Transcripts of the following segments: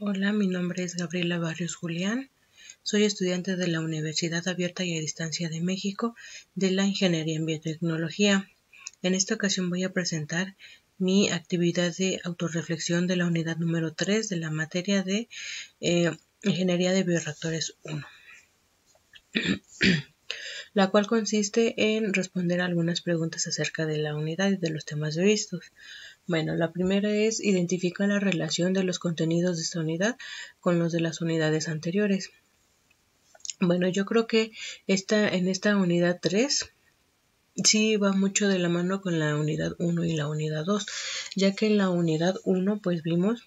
Hola, mi nombre es Gabriela Barrios Julián. Soy estudiante de la Universidad Abierta y a Distancia de México de la Ingeniería en Biotecnología. En esta ocasión voy a presentar mi actividad de autorreflexión de la unidad número 3 de la materia de Ingeniería de Bioreactores 1, la cual consiste en responder algunas preguntas acerca de la unidad y de los temas vistos. Bueno, la primera es identificar la relación de los contenidos de esta unidad con los de las unidades anteriores. Bueno, yo creo que en esta unidad 3 sí va mucho de la mano con la unidad 1 y la unidad 2, ya que en la unidad 1 pues vimos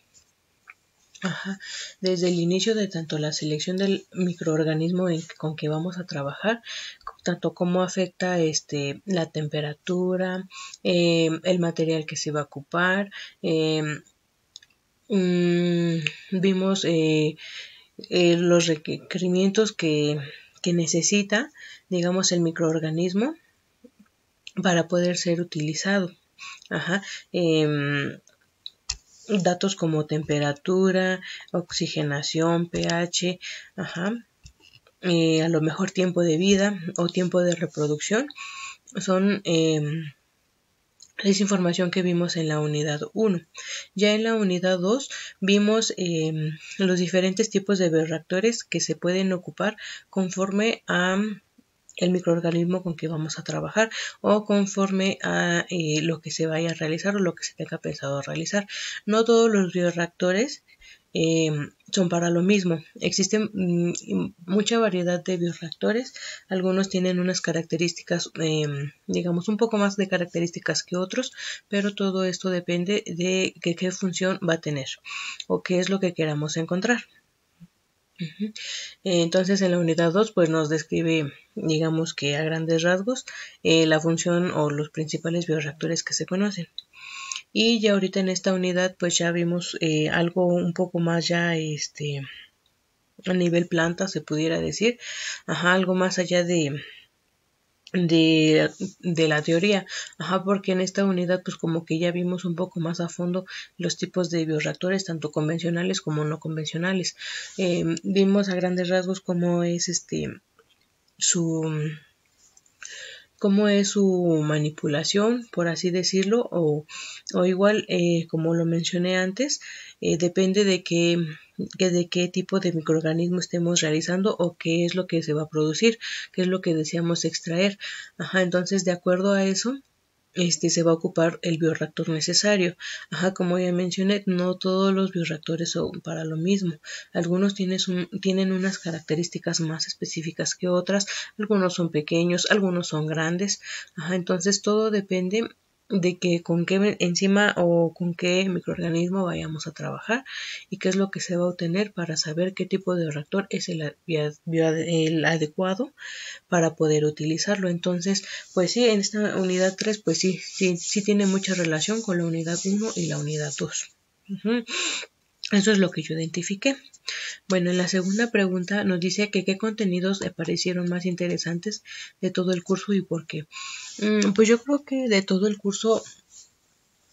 desde el inicio de tanto la selección del microorganismo con que vamos a trabajar, tanto cómo afecta la temperatura, el material que se va a ocupar, vimos los requerimientos que necesita, digamos, el microorganismo para poder ser utilizado. Datos como temperatura, oxigenación, pH, a lo mejor tiempo de vida o tiempo de reproducción, son es información que vimos en la unidad 1. Ya en la unidad 2 vimos los diferentes tipos de bioreactores que se pueden ocupar conforme a el microorganismo con que vamos a trabajar o conforme a lo que se vaya a realizar o lo que se tenga pensado realizar. No todos los bioreactores son para lo mismo. Existen mucha variedad de bioreactores. Algunos tienen unas características, digamos, un poco más de características que otros, pero todo esto depende de qué función va a tener o qué es lo que queramos encontrar. Entonces en la unidad 2 pues nos describe, digamos que a grandes rasgos, la función o los principales bioreactores que se conocen. Y ya ahorita en esta unidad pues ya vimos algo un poco más ya a nivel planta, se pudiera decir, algo más allá de la teoría, porque en esta unidad pues como que ya vimos un poco más a fondo los tipos de bioreactores, tanto convencionales como no convencionales. Vimos a grandes rasgos cómo es su manipulación, por así decirlo, o igual, como lo mencioné antes, depende de qué tipo de microorganismo estemos realizando o qué es lo que se va a producir, qué es lo que deseamos extraer. Entonces, de acuerdo a eso, se va a ocupar el bioreactor necesario. Como ya mencioné, no todos los bioreactores son para lo mismo. Algunos tienen unas características más específicas que otras, algunos son pequeños, algunos son grandes. Entonces todo depende de que con qué enzima o con qué microorganismo vayamos a trabajar y qué es lo que se va a obtener para saber qué tipo de reactor es el adecuado para poder utilizarlo. Entonces, pues sí, en esta unidad 3, pues sí tiene mucha relación con la unidad 1 y la unidad 2. Eso es lo que yo identifiqué. Bueno, en la segunda pregunta nos dice que qué contenidos le parecieron más interesantes de todo el curso y por qué. Pues yo creo que de todo el curso,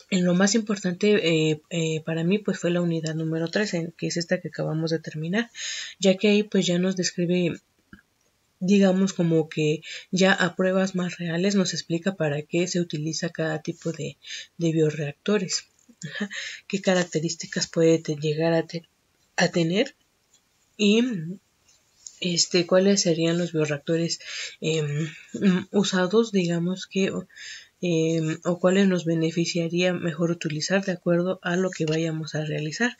lo más importante para mí pues fue la unidad número 3, que es esta que acabamos de terminar, ya que ahí pues ya nos describe, digamos, como que ya a pruebas más reales nos explica para qué se utiliza cada tipo de bioreactores, qué características puede llegar a tener y cuáles serían los bioreactores usados, digamos que o cuáles nos beneficiaría mejor utilizar de acuerdo a lo que vayamos a realizar.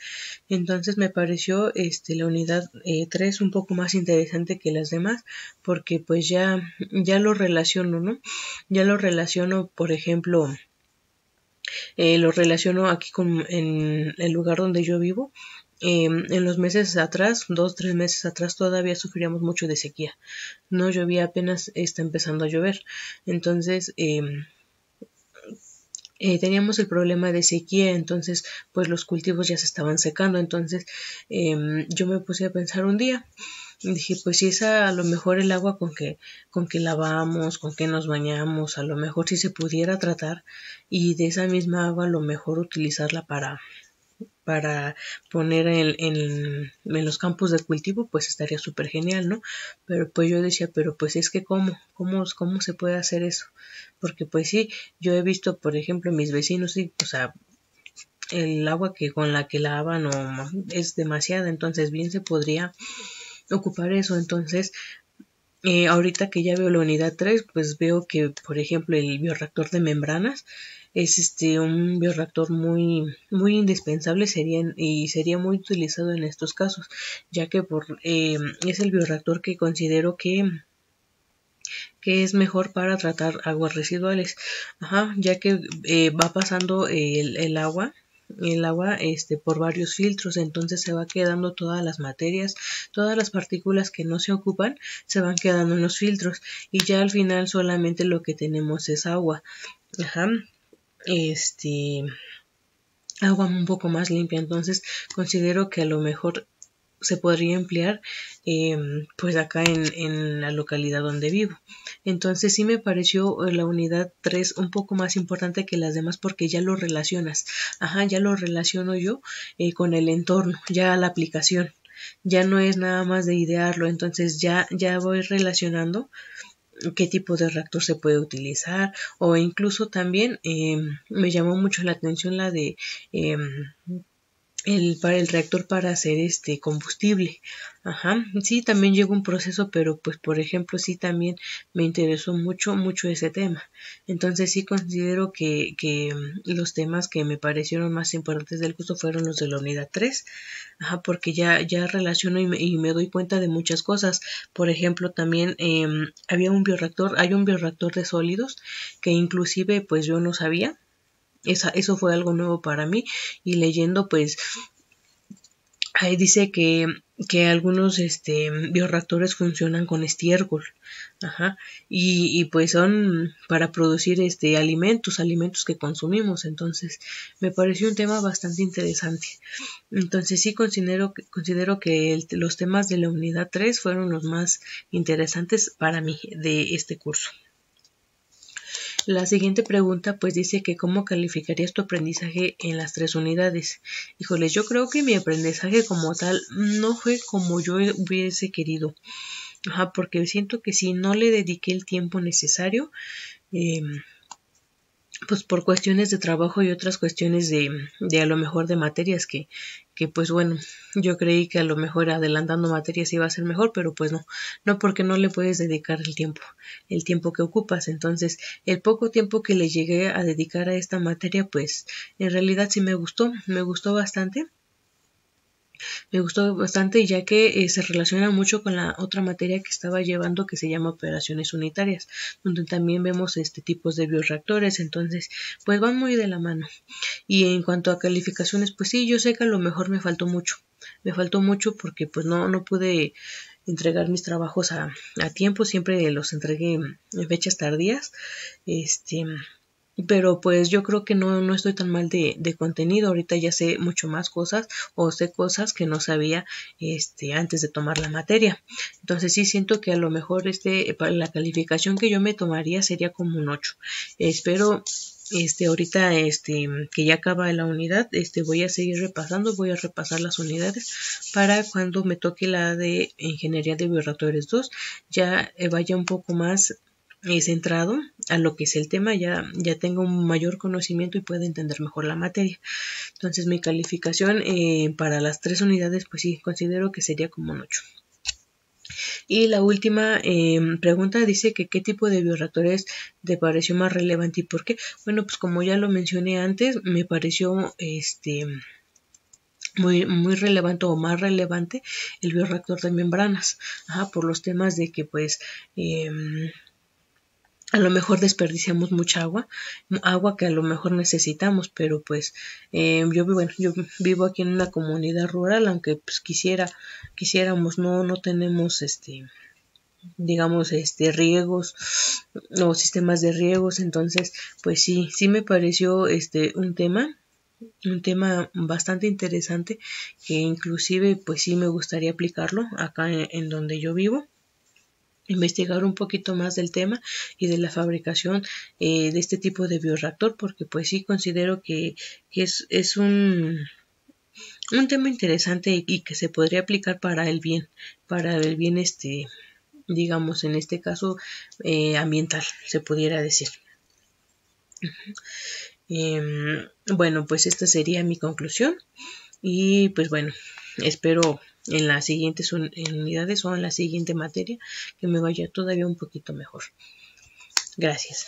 Entonces me pareció la unidad 3 un poco más interesante que las demás, porque pues ya lo relaciono, ¿no? Ya lo relaciono, por ejemplo, lo relaciono aquí en el lugar donde yo vivo. En los meses atrás, 2-3 meses atrás, todavía sufríamos mucho de sequía. No llovía, apenas está empezando a llover. Entonces, teníamos el problema de sequía, entonces pues los cultivos ya se estaban secando. Entonces yo me puse a pensar un día y dije, pues si es a lo mejor el agua con que lavamos, con que nos bañamos, a lo mejor si se pudiera tratar y de esa misma agua a lo mejor utilizarla para poner en los campos de cultivo, pues estaría súper genial, ¿no? Pero pues yo decía, pero pues es que ¿cómo se puede hacer eso? Porque pues sí, yo he visto, por ejemplo, mis vecinos, sí, o sea, el agua que con la que lavan es demasiada, entonces bien se podría ocupar eso. Entonces, ahorita que ya veo la unidad 3, pues veo que, por ejemplo, el bioreactor de membranas es un bioreactor muy indispensable y sería muy utilizado en estos casos, ya que es el bioreactor que considero que es mejor para tratar aguas residuales, ya que va pasando el agua por varios filtros, entonces se va quedando todas las materias, todas las partículas que no se ocupan se van quedando en los filtros y ya al final solamente lo que tenemos es agua, ajá, agua un poco más limpia. Entonces considero que a lo mejor se podría emplear pues acá en la localidad donde vivo. Entonces sí me pareció la unidad 3 un poco más importante que las demás porque ya lo relacionas, ya lo relaciono yo con el entorno, ya la aplicación, ya no es nada más de idearlo, entonces ya voy relacionando qué tipo de reactor se puede utilizar o incluso también me llamó mucho la atención la de para el reactor para hacer combustible. Sí, también llegó un proceso, pero pues por ejemplo sí también me interesó mucho ese tema. Entonces sí considero que los temas que me parecieron más importantes del curso fueron los de la unidad 3, porque ya relaciono y me doy cuenta de muchas cosas. Por ejemplo, también hay un bioreactor de sólidos que inclusive pues yo no sabía. Eso fue algo nuevo para mí y leyendo pues ahí dice que algunos bioreactores funcionan con estiércol, y pues son para producir alimentos que consumimos. Entonces me pareció un tema bastante interesante. Entonces sí considero que los temas de la unidad 3 fueron los más interesantes para mí de este curso. La siguiente pregunta pues dice que ¿cómo calificarías tu aprendizaje en las 3 unidades? Híjoles, yo creo que mi aprendizaje como tal no fue como yo hubiese querido. Porque siento que si no le dediqué el tiempo necesario, pues por cuestiones de trabajo y otras cuestiones de a lo mejor de materias que pues bueno, yo creí que a lo mejor adelantando materias iba a ser mejor, pero pues no porque no le puedes dedicar el tiempo que ocupas. Entonces el poco tiempo que le llegué a dedicar a esta materia pues en realidad sí me gustó bastante. Me gustó bastante ya que se relaciona mucho con la otra materia que estaba llevando que se llama operaciones unitarias, donde también vemos tipos de bioreactores, entonces pues van muy de la mano. Y en cuanto a calificaciones, pues sí, yo sé que a lo mejor me faltó mucho porque pues no pude entregar mis trabajos a tiempo, siempre los entregué en fechas tardías, pero pues yo creo que no estoy tan mal de contenido. Ahorita ya sé mucho más cosas o sé cosas que no sabía antes de tomar la materia. Entonces sí siento que a lo mejor para la calificación que yo me tomaría sería como un 8. Espero ahorita que ya acaba la unidad, voy a seguir repasando, voy a repasar las unidades para cuando me toque la de ingeniería de bioreactores 2 ya vaya un poco más centrado a lo que es el tema, ya tengo un mayor conocimiento y puedo entender mejor la materia. Entonces mi calificación para las 3 unidades pues sí, considero que sería como un 8. Y la última pregunta dice que qué tipo de bioreactores te pareció más relevante y por qué. Bueno, pues como ya lo mencioné antes, me pareció muy relevante o más relevante el bioreactor de membranas, por los temas de que pues a lo mejor desperdiciamos mucha agua que a lo mejor necesitamos, pero pues yo vivo aquí en una comunidad rural, aunque pues quisiéramos, no tenemos digamos riegos o sistemas de riegos. Entonces pues sí me pareció un tema bastante interesante que inclusive pues sí me gustaría aplicarlo acá en donde yo vivo, investigar un poquito más del tema y de la fabricación de este tipo de bioreactor, porque pues sí considero que es un un tema interesante y que se podría aplicar para el bien, digamos, en este caso ambiental, se pudiera decir. Bueno, pues esta sería mi conclusión y pues bueno, espero en las siguientes unidades o en la siguiente materia que me vaya todavía un poquito mejor. Gracias.